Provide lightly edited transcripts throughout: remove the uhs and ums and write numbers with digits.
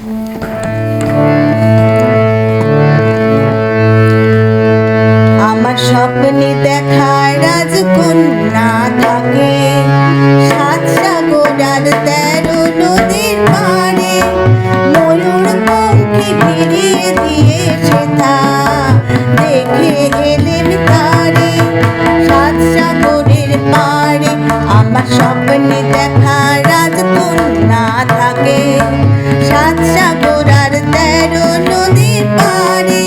আমার স্বপ্নে দেখা রাজকন্যা থাকে সাত সাগর আর 13 নদীর পাড়ে, ময়ূর পঙ্খী ফিরিয়ে দিয়ে সেথা দেখে এলেন তারে। সাত সাগরের পাড়ে আমার স্বপ্নে দেখা রাজকন্যা থাকে সাত সাগর আর 13 নদীর পাড়ে,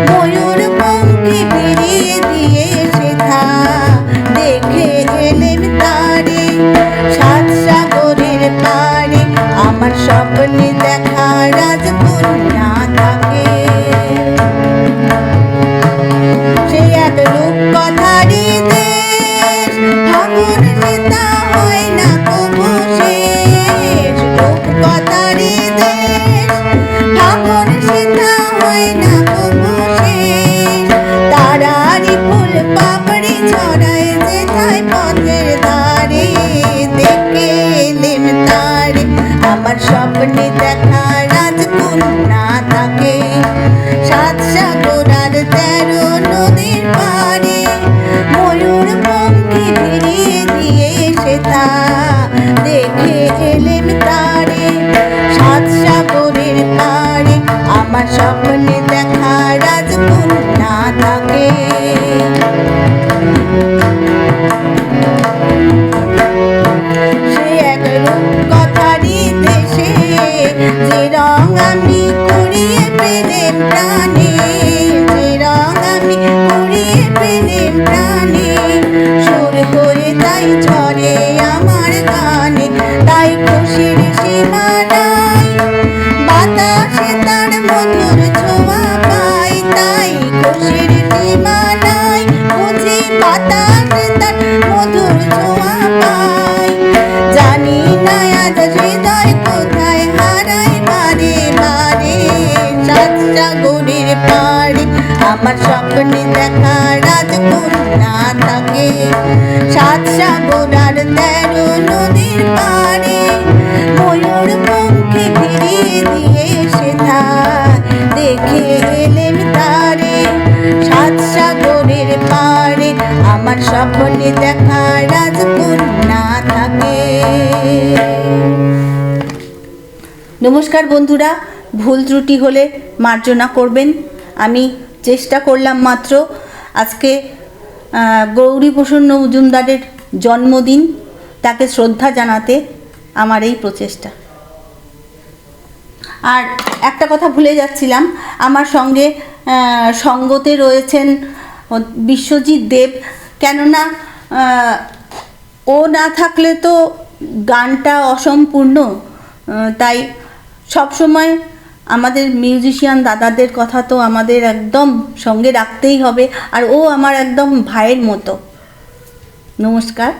ময়ূর পঙ্খী ফিরিয়ে দিয়ে সেথা দেখে এলেন তারে। সাত সাগরের পাড়ে আমার স্বপ্নে দেখা রাজকন্যা থাকে। সে এক রূপকথারই দেশ, ফাগুন সীতা হয় না কবু শেষ। রূপকথারই দেশ, ফাগুন সীতা হয় না কবু শেষ। তারারই ফুল পাপড়ি ছড়ায় যেথায় পথের ধারে, দেখে এলেন তারে। আমার স্বপ্নে দেখা রাজকন্যা থাকে সাত সাগর আর 13 নদীর পাড়ে, ময়ূর পঙ্খী ফিরিয়ে দিয়ে সেথা দেখে এলেন তারে। সাত সাগরের পাড়ে আমার স্বপ্নে দেখা রাজকন্যা থাকে। সে এক রূপকথারই দেশে, যে রং আমি কুড়িয়ে পেলেম প্রাণে, যে রং আমি কুড়িয়ে পেলেম প্রাণে। সুর করে তাই ঝরে আমার গানে, তাই খুশির সীমা নাই। বাতাসে তার মধুর ছোঁয়া পাই, তাই খুশির সীমা নাই। বুঝি বাতাসে তার মধুর ছোঁয়া পাই, জানি না আজ হৃদয় কোথায় হারাই বারে বারে। সাত সাগরের পাড়ে আমার স্বপ্নে দেখা রাজকন্যা থাকে সাত সাগর আর 13 নদীর পাড়ে, ময়ূর পঙ্খী ফিরিয়ে দিয়ে সেথা দেখে এলেন তারে। সাত সাগরের পাড়ে আমার স্বপ্নে দেখা রাজকন্যা থাকে। নমস্কার বন্ধুরা, ভুল ত্রুটি হলে মার্জনা করবেন। আমি চেষ্টা করলাম মাত্র আজকে গৌরীপ্রসন্ন মজুমদারের জন্মদিন, তাকে শ্রদ্ধা জানাতে আমার এই প্রচেষ্টা। আর একটা কথা ভুলে যাচ্ছিলাম, আমার সঙ্গে সঙ্গতে রয়েছেন বিশ্বজিৎ দেব, কেননা ও না থাকলে তো গানটা অসম্পূর্ণ। তাই সবসময় আমাদের মিউজিশিয়ান দাদাদের কথা তো আমাদের একদম সঙ্গে রাখতেই হবে, আর ও আমার একদম ভাইয়ের মতো। নমস্কার।